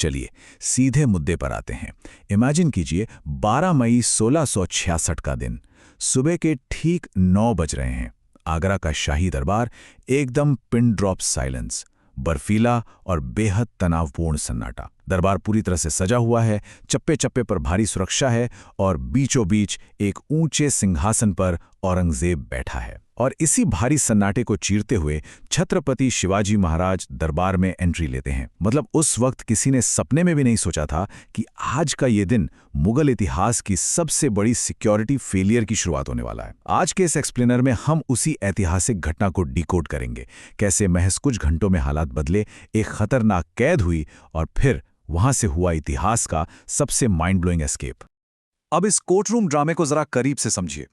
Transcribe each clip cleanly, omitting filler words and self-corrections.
चलिए सीधे मुद्दे पर आते हैं। इमेजिन कीजिए 12 मई 1666 का दिन, सुबह के ठीक 9 बज रहे हैं। आगरा का शाही दरबार एकदम पिन ड्रॉप साइलेंस, बर्फीला और बेहद तनावपूर्ण सन्नाटा। दरबार पूरी तरह से सजा हुआ है, चप्पे चप्पे पर भारी सुरक्षा है और बीचों बीच एक ऊंचे सिंहासन पर औरंगजेब बैठा है। और इसी भारी सन्नाटे को चीरते हुए छत्रपति शिवाजी महाराज दरबार में एंट्री लेते हैं। मतलब उस वक्त किसी ने सपने में भी नहीं सोचा था कि आज का ये दिन मुगल इतिहास की सबसे बड़ी सिक्योरिटी फेलियर की शुरुआत होने वाला है। आज के इस एक्सप्लेनर में हम उसी ऐतिहासिक घटना को डिकोड करेंगे, कैसे महज कुछ घंटों में हालात बदले, एक खतरनाक कैद हुई और फिर वहां से हुआ इतिहास का सबसे माइंड ब्लोइंग एस्केप। अब इस कोर्टरूम ड्रामे को जरा करीब से समझिए।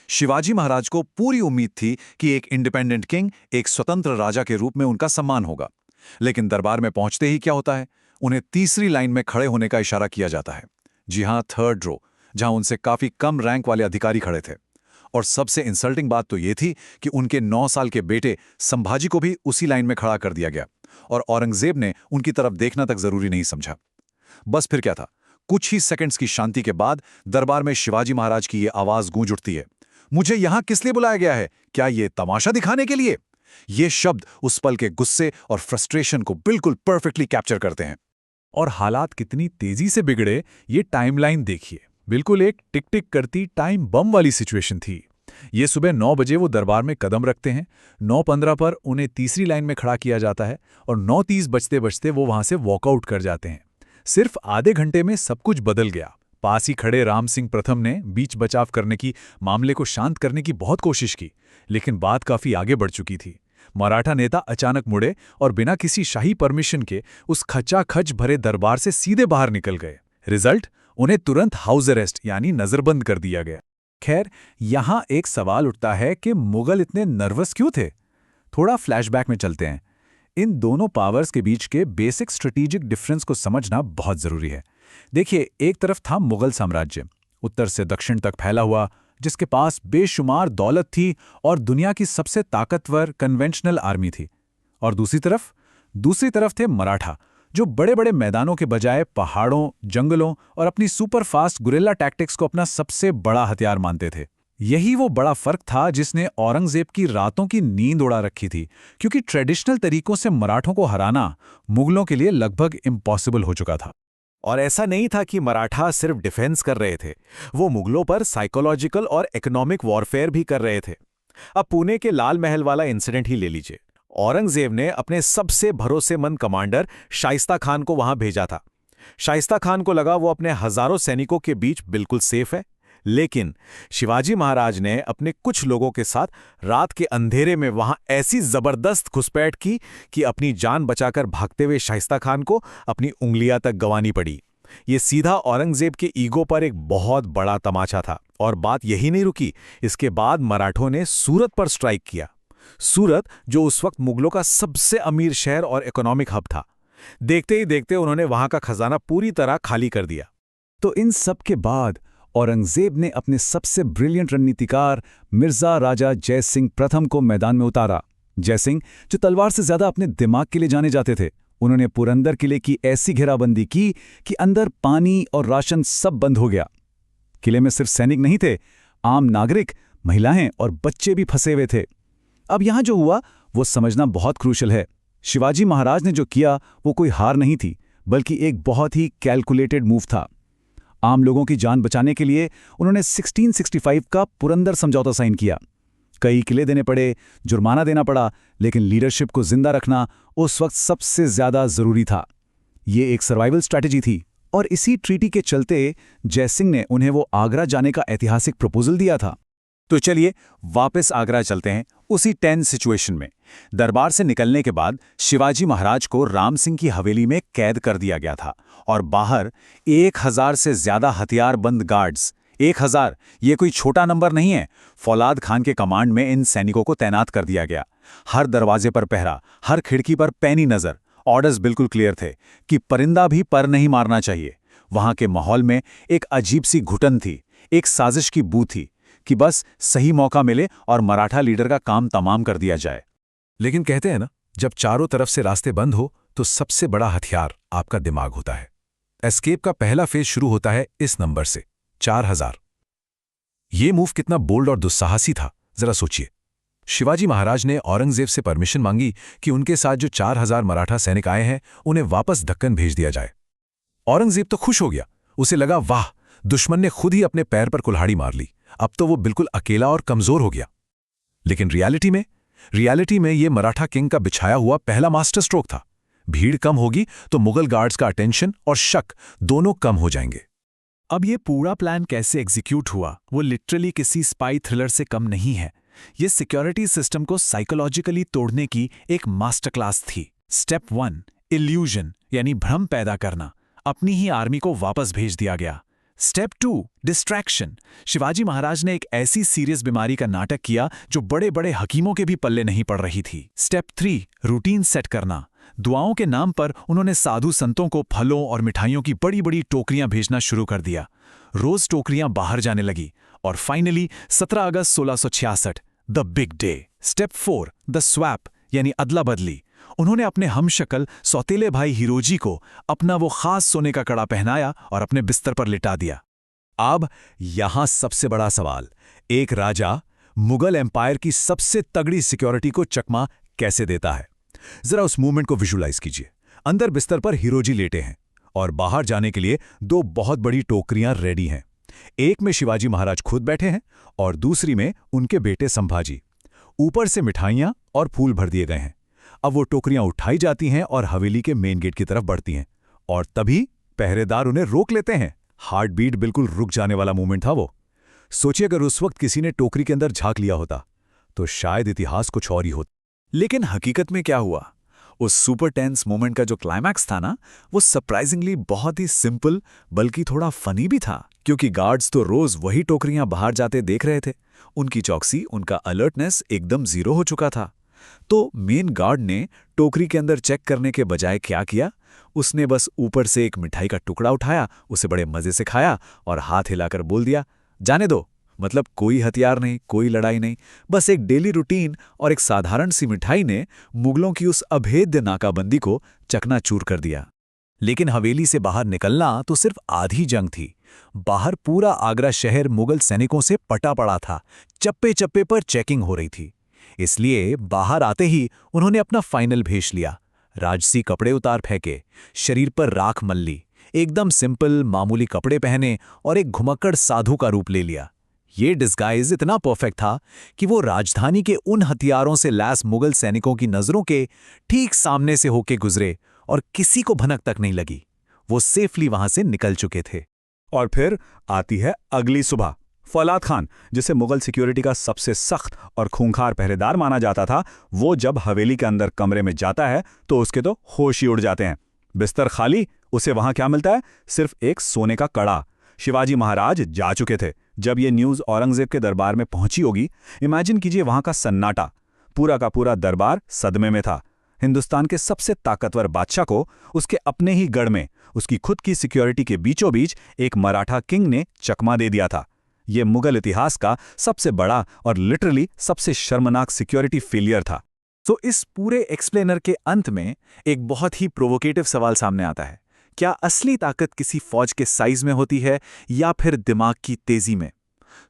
शिवाजी महाराज को पूरी उम्मीद थी कि एक इंडिपेंडेंट किंग, एक स्वतंत्र राजा के रूप में उनका सम्मान होगा। लेकिन दरबार में पहुंचते ही क्या होता है? उन्हें तीसरी लाइन में खड़े होने का इशारा किया जाता है। जी हां, थर्ड रो, जहां उनसे काफी कम रैंक वाले अधिकारी खड़े थे। और सबसे इंसल्टिंग बात तो यह थी कि उनके 9 साल के बेटे संभाजी को भी उसी लाइन में खड़ा कर दिया गया और औरंगजेब ने उनकी तरफ देखना तक जरूरी नहीं समझा। बस फिर क्या था? कुछ ही सेकंड्स की शांति के बाद दरबार में शिवाजी महाराज की यह आवाज गूंज उठती है, मुझे यहां किस लिए बुलाया गया है? क्या यह तमाशा दिखाने के लिए? ये शब्द उस पल के गुस्से और फ्रस्ट्रेशन को बिल्कुल परफेक्टली कैप्चर करते हैं। और हालात कितनी तेजी से बिगड़े ये टाइमलाइन देखिए। बिल्कुल एक टिक टिक करती टाइम बम वाली सिचुएशन थी। ये सुबह 9 बजे वो दरबार में कदम रखते हैं। 9:15 पर उन्हें तीसरी लाइन में खड़ा किया जाता है और 9:30 बजते बजते वो वहां से वॉकआउट कर जाते हैं। सिर्फ आधे घंटे में सब कुछ बदल गया। पास ही खड़े राम सिंह प्रथम ने बीच बचाव करने की, मामले को शांत करने की बहुत कोशिश की, लेकिन बात काफी आगे बढ़ चुकी थी। मराठा नेता अचानक मुड़े और बिना किसी शाही परमिशन के उस खचाखच भरे दरबार से सीधे बाहर निकल गए। रिजल्ट, उन्हें तुरंत हाउस अरेस्ट यानी नजरबंद कर दिया गया। खैर, यहां एक सवाल उठता है कि मुगल इतने नर्वस क्यों थे? थोड़ा फ्लैशबैक में चलते हैं। इन दोनों पावर्स के बीच के बेसिक स्ट्रेटेजिक डिफरेंस को समझना बहुत जरूरी है। देखिए, एक तरफ था मुगल साम्राज्य, उत्तर से दक्षिण तक फैला हुआ, जिसके पास बेशुमार दौलत थी और दुनिया की सबसे ताकतवर कन्वेंशनल आर्मी थी। और दूसरी तरफ थे मराठा, जो बड़े बड़े मैदानों के बजाय पहाड़ों, जंगलों और अपनी सुपरफास्ट गुरिल्ला टैक्टिक्स को अपना सबसे बड़ा हथियार मानते थे। यही वो बड़ा फर्क था जिसने औरंगजेब की रातों की नींद उड़ा रखी थी, क्योंकि ट्रेडिशनल तरीकों से मराठों को हराना मुगलों के लिए लगभग इम्पॉसिबल हो चुका था। और ऐसा नहीं था कि मराठा सिर्फ डिफेंस कर रहे थे, वो मुगलों पर साइकोलॉजिकल और इकोनॉमिक वॉरफेयर भी कर रहे थे। अब पुणे के लाल महल वाला इंसिडेंट ही ले लीजिए। औरंगजेब ने अपने सबसे भरोसेमंद कमांडर शाइस्ता खान को वहां भेजा था। शाइस्ता खान को लगा वो अपने हजारों सैनिकों के बीच बिल्कुल सेफ है, लेकिन शिवाजी महाराज ने अपने कुछ लोगों के साथ रात के अंधेरे में वहां ऐसी जबरदस्त घुसपैठ की कि अपनी जान बचाकर भागते हुए शाइस्ता खान को अपनी उंगलियां तक गंवानी पड़ी। ये सीधा औरंगजेब के ईगो पर एक बहुत बड़ा तमाचा था। और बात यही नहीं रुकी, इसके बाद मराठों ने सूरत पर स्ट्राइक किया। सूरत, जो उस वक्त मुगलों का सबसे अमीर शहर और इकोनॉमिक हब था। देखते ही देखते उन्होंने वहां का खजाना पूरी तरह खाली कर दिया। तो इन सब के बाद औरंगजेब ने अपने सबसे ब्रिलियंट रणनीतिकार मिर्जा राजा जय सिंह प्रथम को मैदान में उतारा। जय सिंह, जो तलवार से ज्यादा अपने दिमाग के लिए जाने जाते थे, उन्होंने पुरंदर किले की ऐसी घेराबंदी की कि अंदर पानी और राशन सब बंद हो गया। किले में सिर्फ सैनिक नहीं थे, आम नागरिक, महिलाएं और बच्चे भी फंसे हुए थे। अब यहां जो हुआ वो समझना बहुत क्रूशल है। शिवाजी महाराज ने जो किया वो कोई हार नहीं थी, बल्कि एक बहुत ही कैलकुलेटेड मूव था। आम लोगों की जान बचाने के लिए उन्होंने 1665 का पुरंदर समझौता साइन किया। कई किले देने पड़े, जुर्माना देना पड़ा, लेकिन लीडरशिप को जिंदा रखना उस वक्त सबसे ज्यादा जरूरी था। ये एक सर्वाइवल स्ट्रैटेजी थी और इसी ट्रीटी के चलते जयसिंह ने उन्हें वो आगरा जाने का ऐतिहासिक प्रपोजल दिया था। तो चलिए वापस आगरा चलते हैं, उसी टेंस सिचुएशन में। दरबार से निकलने के बाद शिवाजी महाराज को राम सिंह की हवेली में कैद कर दिया गया था और बाहर 1000 से ज्यादा हथियारबंद गार्ड्स, 1000, ये कोई छोटा नंबर नहीं है। फौलाद खान के कमांड में इन सैनिकों को तैनात कर दिया गया। हर दरवाजे पर पहरा, हर खिड़की पर पैनी नजर। ऑर्डर्स बिल्कुल क्लियर थे कि परिंदा भी पर नहीं मारना चाहिए। वहां के माहौल में एक अजीब सी घुटन थी, एक साजिश की बू थी कि बस सही मौका मिले और मराठा लीडर का काम तमाम कर दिया जाए। लेकिन कहते हैं ना, जब चारों तरफ से रास्ते बंद हो तो सबसे बड़ा हथियार आपका दिमाग होता है। एस्केप का पहला फेज शुरू होता है इस नंबर से, 4000। ये मूव कितना बोल्ड और दुस्साहसी था, जरा सोचिए। शिवाजी महाराज ने औरंगजेब से परमिशन मांगी कि उनके साथ जो 4000 मराठा सैनिक आए हैं उन्हें वापस दक्कन भेज दिया जाए। औरंगजेब तो खुश हो गया, उसे लगा वाह, दुश्मन ने खुद ही अपने पैर पर कुल्हाड़ी मार ली, अब तो वो बिल्कुल अकेला और कमजोर हो गया। लेकिन रियलिटी में ये मराठा किंग का बिछाया हुआ पहला मास्टर स्ट्रोक था। भीड़ कम होगी तो मुगल गार्ड्स का अटेंशन और शक दोनों कम हो जाएंगे। अब ये पूरा प्लान कैसे एग्जीक्यूट हुआ वो लिटरली किसी स्पाई थ्रिलर से कम नहीं है। ये सिक्योरिटी सिस्टम को साइकोलॉजिकली तोड़ने की एक मास्टर क्लास थी। स्टेप 1, इल्यूजन यानी भ्रम पैदा करना। अपनी ही आर्मी को वापस भेज दिया गया। Step 2, distraction. शिवाजी महाराज ने एक ऐसी सीरियस बीमारी का नाटक किया जो बड़े बड़े हकीमों के भी पल्ले नहीं पड़ रही थी। स्टेप 3, रूटीन सेट करना। दुआओं के नाम पर उन्होंने साधु संतों को फलों और मिठाइयों की बड़ी बड़ी टोकरियां भेजना शुरू कर दिया। रोज टोकरियां बाहर जाने लगी और finally 17 August 1666, the big day. Step 4, the swap यानी अदला बदली। उन्होंने अपने हमशक्ल सौतेले भाई हिरोजी को अपना वो खास सोने का कड़ा पहनाया और अपने बिस्तर पर लिटा दिया। अब यहां सबसे बड़ा सवाल, एक राजा मुगल एम्पायर की सबसे तगड़ी सिक्योरिटी को चकमा कैसे देता है? जरा उस मूवमेंट को विजुलाइज कीजिए। अंदर बिस्तर पर हिरोजी लेटे हैं और बाहर जाने के लिए 2 बहुत बड़ी टोकरियां रेडी हैं। एक में शिवाजी महाराज खुद बैठे हैं और दूसरी में उनके बेटे संभाजी। ऊपर से मिठाइयां और फूल भर दिए गए हैं। अब वो टोकरियां उठाई जाती हैं और हवेली के मेन गेट की तरफ बढ़ती हैं और तभी पहरेदार उन्हें रोक लेते हैं। हार्ट बीट बिल्कुल रुक जाने वाला मूवमेंट था वो। सोचिए अगर उस वक्त किसी ने टोकरी के अंदर झांक लिया होता तो शायद इतिहास कुछ और ही होता। लेकिन हकीकत में क्या हुआ? उस सुपर टेंस मोमेंट का जो क्लाइमैक्स था ना, वो सरप्राइजिंगली बहुत ही सिंपल बल्कि थोड़ा फनी भी था। क्योंकि गार्ड्स तो रोज वही टोकरियां बाहर जाते देख रहे थे। उनकी चौकसी, उनका अलर्टनेस एकदम जीरो हो चुका था। तो मेन गार्ड ने टोकरी के अंदर चेक करने के बजाय क्या किया? उसने बस ऊपर से एक मिठाई का टुकड़ा उठाया, उसे बड़े मजे से खाया और हाथ हिलाकर बोल दिया, जाने दो। मतलब कोई हथियार नहीं, कोई लड़ाई नहीं, बस एक डेली रूटीन और एक साधारण सी मिठाई ने मुगलों की उस अभेद्य नाकाबंदी को चकनाचूर कर दिया। लेकिन हवेली से बाहर निकलना तो सिर्फ आधी जंग थी। बाहर पूरा आगरा शहर मुगल सैनिकों से पटा पड़ा था। चप्पे चप्पे पर चेकिंग हो रही थी। इसलिए बाहर आते ही उन्होंने अपना फाइनल भेष लिया। राजसी कपड़े उतार फेंके, शरीर पर राख मल ली, एकदम सिंपल मामूली कपड़े पहने और एक घुमक्कड़ साधु का रूप ले लिया। ये डिस्गाइज इतना परफेक्ट था कि वो राजधानी के उन हथियारों से लैस मुगल सैनिकों की नजरों के ठीक सामने से होके गुजरे और किसी को भनक तक नहीं लगी। वो सेफली वहां से निकल चुके थे। और फिर आती है अगली सुबह। फौलाद खान, जिसे मुगल सिक्योरिटी का सबसे सख्त और खूंखार पहरेदार माना जाता था, वो जब हवेली के अंदर कमरे में जाता है तो उसके तो होश ही उड़ जाते हैं। बिस्तर खाली, उसे वहां क्या मिलता है? सिर्फ एक सोने का कड़ा। शिवाजी महाराज जा चुके थे। जब ये न्यूज़ औरंगजेब के दरबार में पहुंची होगी, इमेजिन कीजिए वहां का सन्नाटा। पूरा का पूरा दरबार सदमे में था। हिंदुस्तान के सबसे ताकतवर बादशाह को उसके अपने ही गढ़ में उसकी खुद की सिक्योरिटी के बीचों बीच एक मराठा किंग ने चकमा दे दिया था। ये मुगल इतिहास का सबसे बड़ा और लिटरली सबसे शर्मनाक सिक्योरिटी फेलियर था। तो इस पूरे एक्सप्लेनर के अंत में एक बहुत ही प्रोवोकेटिव सवाल सामने आता है। क्या असली ताकत किसी फौज के साइज में होती है या फिर दिमाग की तेजी में?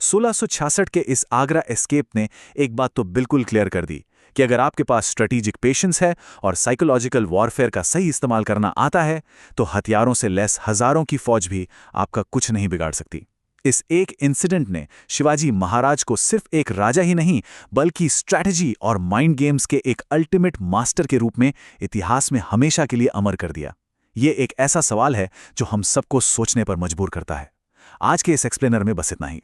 1666 के इस आगरा एस्केप ने एक बात तो बिल्कुल क्लियर कर दी कि अगर आपके पास स्ट्रेटेजिक पेशेंस है और साइकोलॉजिकल वॉरफेयर का सही इस्तेमाल करना आता है तो हथियारों से लैस हजारों की फौज भी आपका कुछ नहीं बिगाड़ सकती। इस एक इंसिडेंट ने शिवाजी महाराज को सिर्फ एक राजा ही नहीं बल्कि स्ट्रैटेजी और माइंड गेम्स के एक अल्टीमेट मास्टर के रूप में इतिहास में हमेशा के लिए अमर कर दिया। ये एक ऐसा सवाल है जो हम सबको सोचने पर मजबूर करता है। आज के इस एक्सप्लेनर में बस इतना ही।